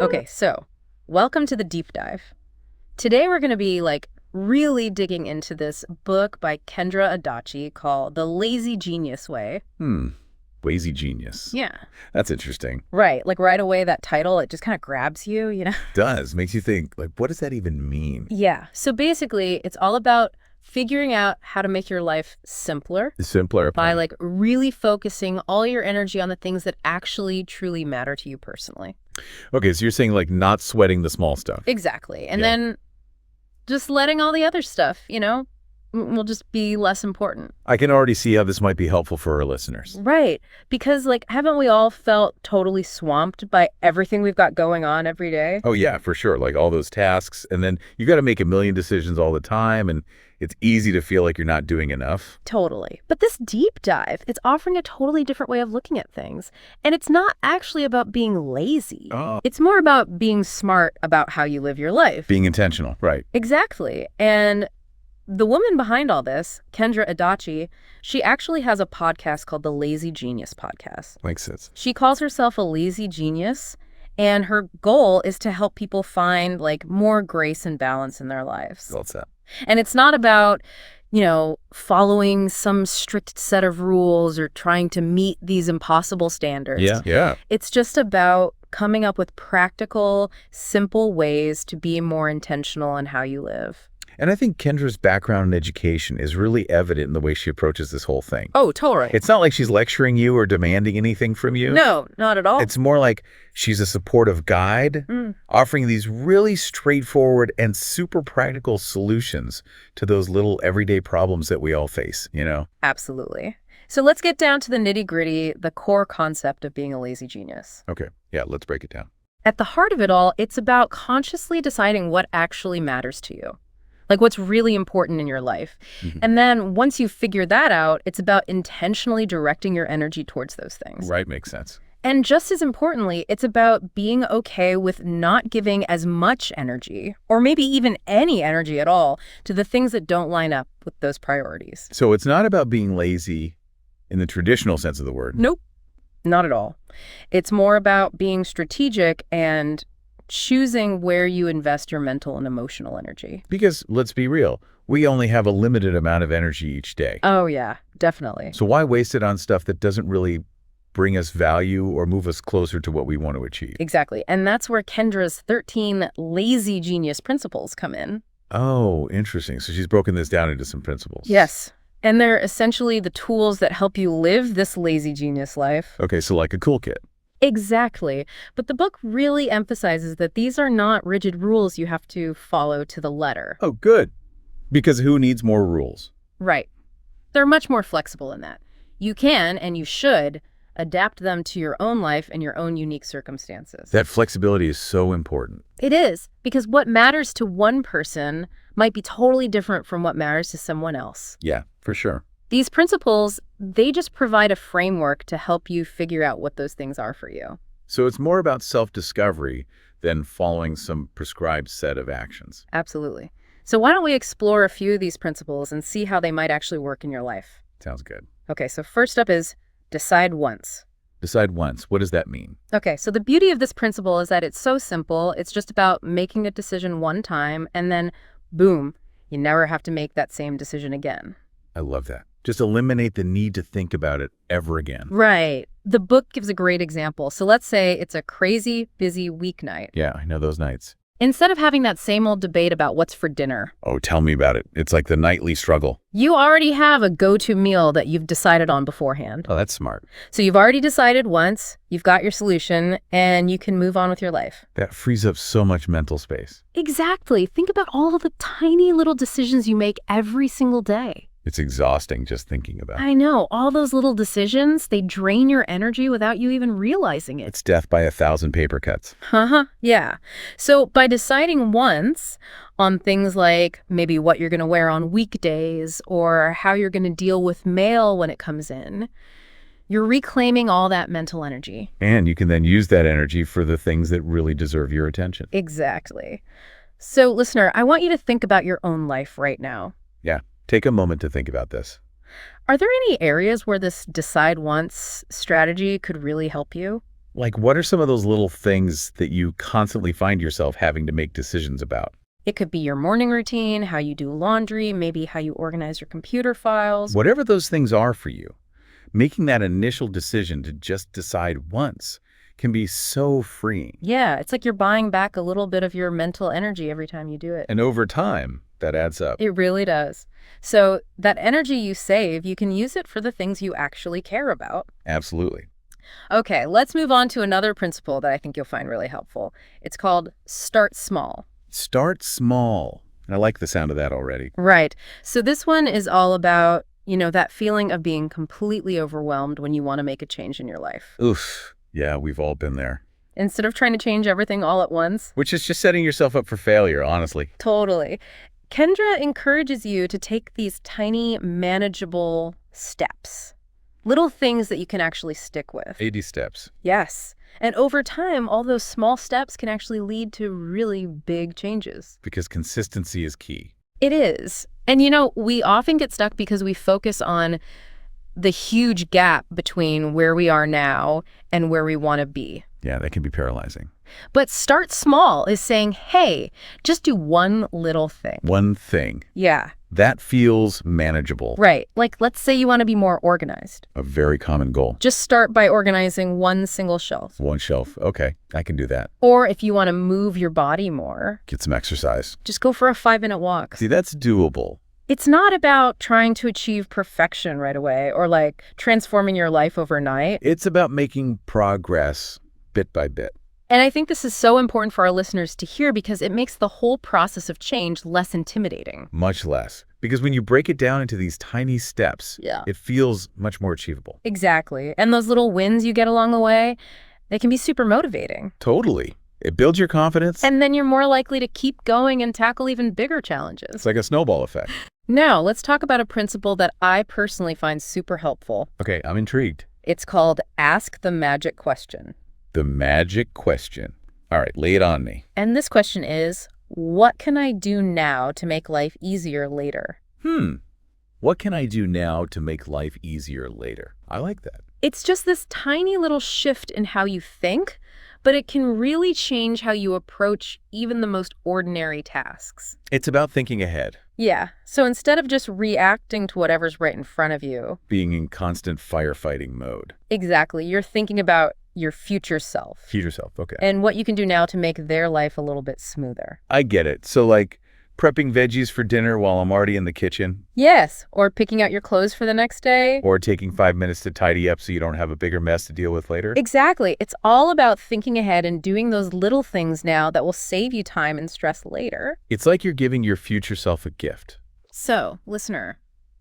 Okay, so welcome to the deep dive. Today we're going to be really digging into this book by Kendra Adachi called The Lazy Genius Way. Lazy genius. Yeah. That's interesting. Right. Right away, that title, it just kind of grabs you, you know? Does. Makes you think, what does that even mean? Yeah. So basically, it's all about figuring out how to make your life simpler. Simpler. By really focusing all your energy on the things that actually truly matter to you personally. Okay, so you're saying not sweating the small stuff. Exactly. And Yeah. then just letting all the other stuff, will just be less important. I can already see how this might be helpful for our listeners. Right. Because haven't we all felt totally swamped by everything we've got going on every day? Oh, yeah, for sure. All those tasks. And then you got to make a million decisions all the time. And it's easy to feel like you're not doing enough. Totally. But this deep dive, it's offering a totally different way of looking at things. And it's not actually about being lazy. Oh. It's more about being smart about how you live your life. Being intentional. Right. Exactly. And the woman behind all this, Kendra Adachi, she actually has a podcast called the Lazy Genius Podcast. Makes sense. She calls herself a lazy genius, and her goal is to help people find more grace and balance in their lives. Well said. And it's not about, following some strict set of rules or trying to meet these impossible standards. Yeah. It's just about coming up with practical, simple ways to be more intentional in how you live. And I think Kendra's background in education is really evident in the way she approaches this whole thing. Oh, totally. It's not like she's lecturing you or demanding anything from you. No, not at all. It's more like she's a supportive guide, offering these really straightforward and super practical solutions to those little everyday problems that we all face, Absolutely. So let's get down to the nitty-gritty, the core concept of being a lazy genius. Okay. Yeah, let's break it down. At the heart of it all, it's about consciously deciding what actually matters to you. What's really important in your life. Mm-hmm. And then once you've figured that out, it's about intentionally directing your energy towards those things. Right, makes sense. And just as importantly, it's about being okay with not giving as much energy, or maybe even any energy at all, to the things that don't line up with those priorities. So it's not about being lazy in the traditional sense of the word. Nope, not at all. It's more about being strategic and choosing where you invest your mental and emotional energy. Because let's be real, we only have a limited amount of energy each day. Oh, yeah, definitely. So why waste it on stuff that doesn't really bring us value or move us closer to what we want to achieve? Exactly. And that's where Kendra's 13 lazy genius principles come in. Oh, interesting. So she's broken this down into some principles. Yes. And they're essentially the tools that help you live this lazy genius life. Okay, so like a cool kit. Exactly. But the book really emphasizes that these are not rigid rules you have to follow to the letter. Oh, good. Because who needs more rules? Right. They're much more flexible in that. You can, and you should, adapt them to your own life and your own unique circumstances. That flexibility is so important. It is, because what matters to one person might be totally different from what matters to someone else. Yeah, for sure. These principles, they just provide a framework to help you figure out what those things are for you. So it's more about self-discovery than following some prescribed set of actions. Absolutely. So why don't we explore a few of these principles and see how they might actually work in your life? Sounds good. Okay, so first up is decide once. Decide once. What does that mean? Okay, so the beauty of this principle is that it's so simple. It's just about making a decision one time, and then boom, you never have to make that same decision again. I love that. Just eliminate the need to think about it ever again. Right. The book gives a great example. So let's say it's a crazy, busy weeknight. Yeah, I know those nights. Instead of having that same old debate about what's for dinner, Oh, tell me about it. It's like the nightly struggle. you already have a go-to meal that you've decided on beforehand. Oh, that's smart. So you've already decided once, you've got your solution, and you can move on with your life. That frees up so much mental space. Exactly. Think about all of the tiny little decisions you make every single day. It's exhausting just thinking about it. I know. All those little decisions, they drain your energy without you even realizing it. It's death by 1,000 paper cuts. Yeah. So by deciding once on things like maybe what you're going to wear on weekdays or how you're going to deal with mail when it comes in, you're reclaiming all that mental energy. And you can then use that energy for the things that really deserve your attention. Exactly. So listener, I want you to think about your own life right now. Yeah. Take a moment to think about this. Are there any areas where this decide once strategy could really help you? Like, what are some of those little things that you constantly find yourself having to make decisions about? It could be your morning routine, how you do laundry, maybe how you organize your computer files. Whatever those things are for you, making that initial decision to just decide once can be so freeing. Yeah, it's like you're buying back a little bit of your mental energy every time you do it. And over time, that adds up. It really does. So that energy you save, you can use it for the things you actually care about. Absolutely. Okay, let's move on to another principle that I think you'll find really helpful. It's called start small. Start small. And I like the sound of that already. Right. So this one is all about, that feeling of being completely overwhelmed when you want to make a change in your life. Oof. Yeah, we've all been there. Instead of trying to change everything all at once. Which is just setting yourself up for failure, honestly. Totally. Kendra encourages you to take these tiny, manageable steps. Little things that you can actually stick with. 80 steps. Yes. And over time, all those small steps can actually lead to really big changes. Because consistency is key. It is. And we often get stuck because we focus on the huge gap between where we are now and where we want to be. Yeah, that can be paralyzing. But start small is saying, hey, just do one little thing. One thing. Yeah. That feels manageable. Right. Like, let's say you want to be more organized. A very common goal. Just start by organizing one single shelf. One shelf. Okay, I can do that. Or if you want to move your body more, Get some exercise. just go for a 5-minute walk. See, that's doable. It's not about trying to achieve perfection right away or like transforming your life overnight. It's about making progress bit by bit. And I think this is so important for our listeners to hear because it makes the whole process of change less intimidating. Much less. Because when you break it down into these tiny steps, Yeah. it feels much more achievable. Exactly. And those little wins you get along the way, they can be super motivating. Totally. It builds your confidence. And then you're more likely to keep going and tackle even bigger challenges. It's like a snowball effect. Now, let's talk about a principle that I personally find super helpful. Okay, I'm intrigued. It's called ask the magic question. The magic question. All right, lay it on me. And this question is, what can I do now to make life easier later? What can I do now to make life easier later? I like that. It's just this tiny little shift in how you think, but it can really change how you approach even the most ordinary tasks. It's about thinking ahead, Yeah, so instead of just reacting to whatever's right in front of you, being in constant firefighting mode. exactly, you're thinking about your future self Feed yourself, okay. and what you can do now to make their life a little bit smoother. I get it. So like prepping veggies for dinner while I'm already in the kitchen, Yes, or picking out your clothes for the next day. or taking 5 minutes to tidy up so you don't have a bigger mess to deal with later. Exactly. It's all about thinking ahead and doing those little things now that will save you time and stress later. It's like you're giving your future self a gift. So, listener,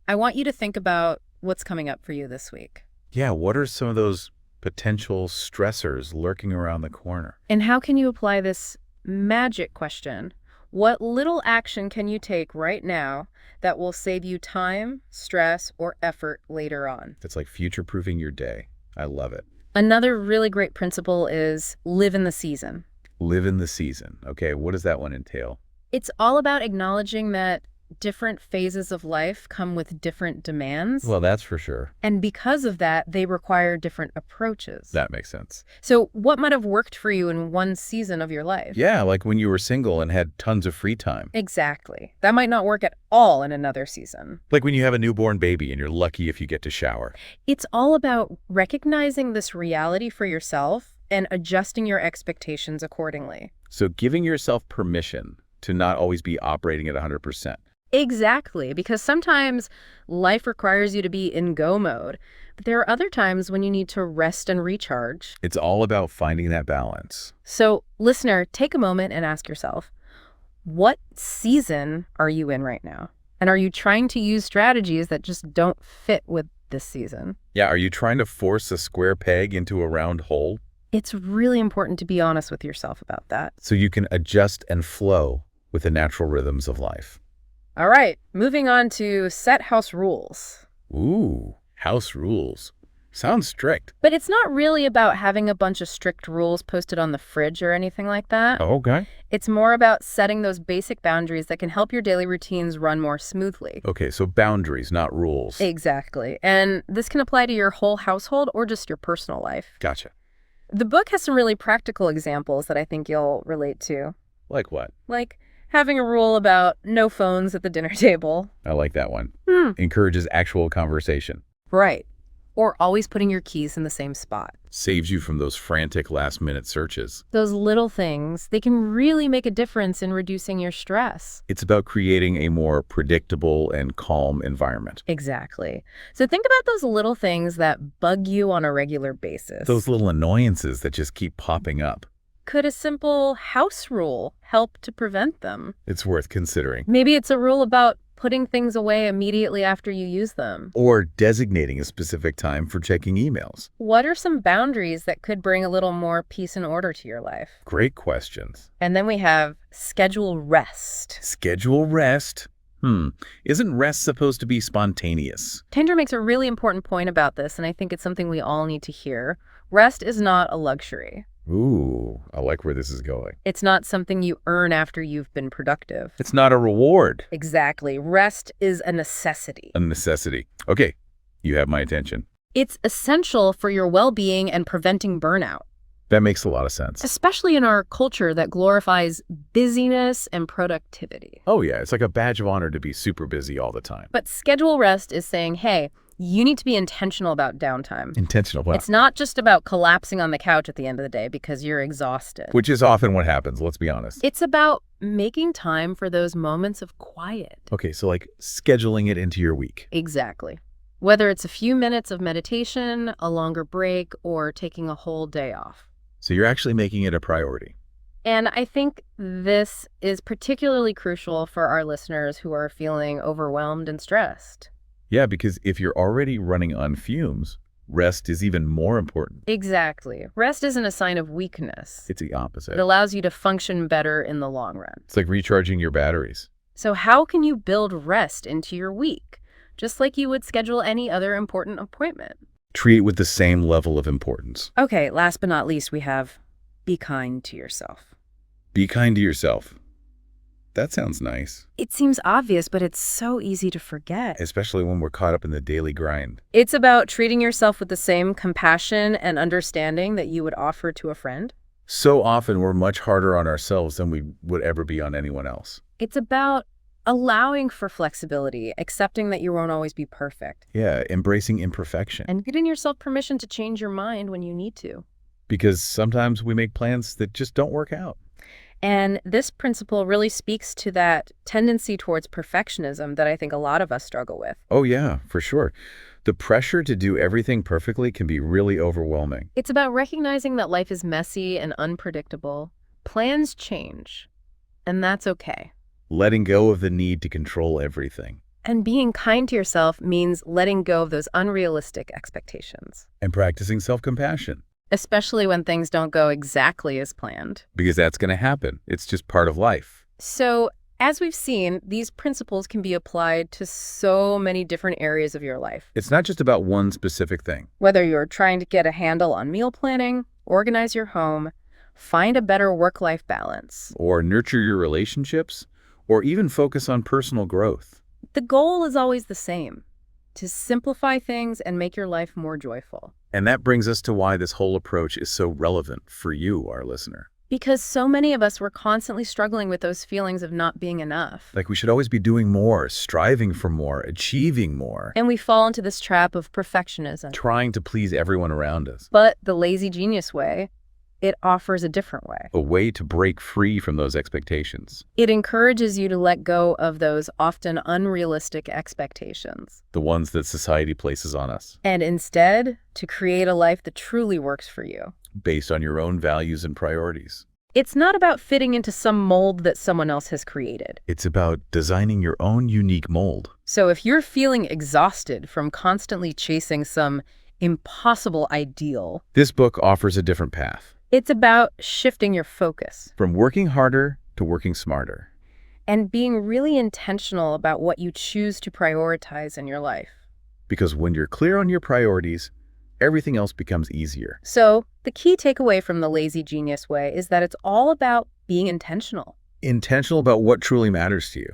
I want you to think about what's coming up for you this week. Yeah, what are some of those potential stressors lurking around the corner? And how can you apply this magic question? What little action can you take right now that will save you time, stress, or effort later on? It's like future-proofing your day. I love it. Another really great principle is live in the season. Live in the season. Okay, what does that one entail? It's all about acknowledging that different phases of life come with different demands. Well, that's for sure. And because of that, they require different approaches. That makes sense. So what might have worked for you in one season of your life? Yeah, like when you were single and had tons of free time. Exactly. That might not work at all in another season. Like when you have a newborn baby and you're lucky if you get to shower. It's all about recognizing this reality for yourself and adjusting your expectations accordingly. So giving yourself permission to not always be operating at 100%. Exactly, because sometimes life requires you to be in go mode, but there are other times when you need to rest and recharge. It's all about finding that balance. So, listener, take a moment and ask yourself, what season are you in right now? And are you trying to use strategies that just don't fit with this season? Yeah, are you trying to force a square peg into a round hole? It's really important to be honest with yourself about that. So you can adjust and flow with the natural rhythms of life. All right, moving on to set house rules. Ooh, house rules. Sounds strict. But it's not really about having a bunch of strict rules posted on the fridge or anything like that. Okay. It's more about setting those basic boundaries that can help your daily routines run more smoothly. Okay, so boundaries, not rules. Exactly. And this can apply to your whole household or just your personal life. Gotcha. The book has some really practical examples that I think you'll relate to. Like what? Like having a rule about no phones at the dinner table. I like that one. Hmm. Encourages actual conversation. Right. Or always putting your keys in the same spot. Saves you from those frantic last-minute searches. Those little things, they can really make a difference in reducing your stress. It's about creating a more predictable and calm environment. Exactly. So think about those little things that bug you on a regular basis. Those little annoyances that just keep popping up. Could a simple house rule help to prevent them? It's worth considering. Maybe it's a rule about putting things away immediately after you use them. Or designating a specific time for checking emails. What are some boundaries that could bring a little more peace and order to your life? Great questions. And then we have schedule rest. Schedule rest. Isn't rest supposed to be spontaneous? Kendra makes a really important point about this, and I think it's something we all need to hear. Rest is not a luxury. Ooh, I like where this is going. It's not something you earn after you've been productive. It's not a reward. Exactly. Rest is a necessity. A necessity. Okay, you have my attention. It's essential for your well-being and preventing burnout, That makes a lot of sense. especially in our culture that glorifies busyness and productivity. Oh yeah, it's like a badge of honor to be super busy all the time. But schedule rest is saying, hey, you need to be intentional about downtime. Intentional, wow. It's not just about collapsing on the couch at the end of the day because you're exhausted. Which is often what happens, let's be honest. It's about making time for those moments of quiet. Okay, so like scheduling it into your week. Exactly. Whether it's a few minutes of meditation, a longer break, or taking a whole day off. So you're actually making it a priority. And I think this is particularly crucial for our listeners who are feeling overwhelmed and stressed. Yeah, because if you're already running on fumes, rest is even more important. Exactly. Rest isn't a sign of weakness. It's the opposite. It allows you to function better in the long run. It's like recharging your batteries. So how can you build rest into your week, just like you would schedule any other important appointment? Treat it with the same level of importance. Okay, last but not least, we have be kind to yourself. Be kind to yourself. That sounds nice, It seems obvious, but it's so easy to forget. especially when we're caught up in the daily grind. It's about treating yourself with the same compassion and understanding that you would offer to a friend. So often we're much harder on ourselves than we would ever be on anyone else. It's about allowing for flexibility, accepting that you won't always be perfect, Yeah, embracing imperfection. and giving yourself permission to change your mind when you need to. Because sometimes we make plans that just don't work out. And this principle really speaks to that tendency towards perfectionism that I think a lot of us struggle with. Oh yeah, for sure. The pressure to do everything perfectly can be really overwhelming. It's about recognizing that life is messy and unpredictable. Plans change, and that's okay. Letting go of the need to control everything. And being kind to yourself means letting go of those unrealistic expectations, And practicing self-compassion. especially when things don't go exactly as planned. Because that's going to happen. It's just part of life. So, as we've seen, these principles can be applied to so many different areas of your life. It's not just about one specific thing. Whether you're trying to get a handle on meal planning, organize your home, find a better work-life balance. Or nurture your relationships, or even focus on personal growth. The goal is always the same: to simplify things and make your life more joyful. And that brings us to why this whole approach is so relevant for you, our listener. Because so many of us were constantly struggling with those feelings of not being enough. Like we should always be doing more, striving for more, achieving more, And we fall into this trap of perfectionism. trying to please everyone around us. But the lazy genius way, it offers a different way. A way to break free from those expectations. It encourages you to let go of those often unrealistic expectations. The ones that society places on us. And instead, to create a life that truly works for you. Based on your own values and priorities. It's not about fitting into some mold that someone else has created. It's about designing your own unique mold. So if you're feeling exhausted from constantly chasing some impossible ideal, This book offers a different path. it's about shifting your focus From working harder to working smarter. and being really intentional about what you choose to prioritize in your life. Because when you're clear on your priorities, everything else becomes easier. So the key takeaway from the lazy genius way is that it's all about being intentional Intentional about what truly matters to you.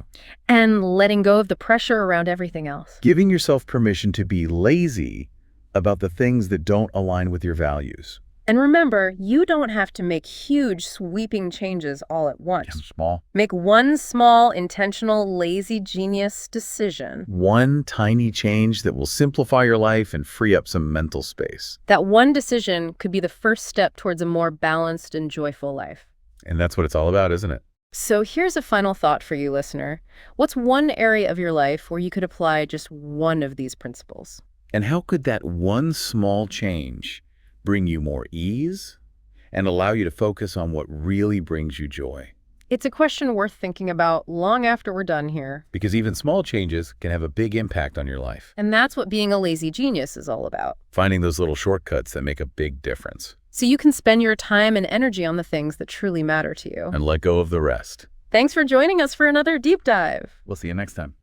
and letting go of the pressure around everything else. Giving yourself permission to be lazy about the things that don't align with your values. And remember, you don't have to make huge, sweeping changes all at once. Small. Make one small, intentional, lazy genius decision. One tiny change that will simplify your life and free up some mental space. That one decision could be the first step towards a more balanced and joyful life. And that's what it's all about, isn't it? So here's a final thought for you, listener. What's one area of your life where you could apply just one of these principles? And how could that one small change bring you more ease and allow you to focus on what really brings you joy? It's a question worth thinking about long after we're done here. Because even small changes can have a big impact on your life. And that's what being a lazy genius is all about. Finding those little shortcuts that make a big difference. So you can spend your time and energy on the things that truly matter to you. And let go of the rest. Thanks for joining us for another deep dive. We'll see you next time.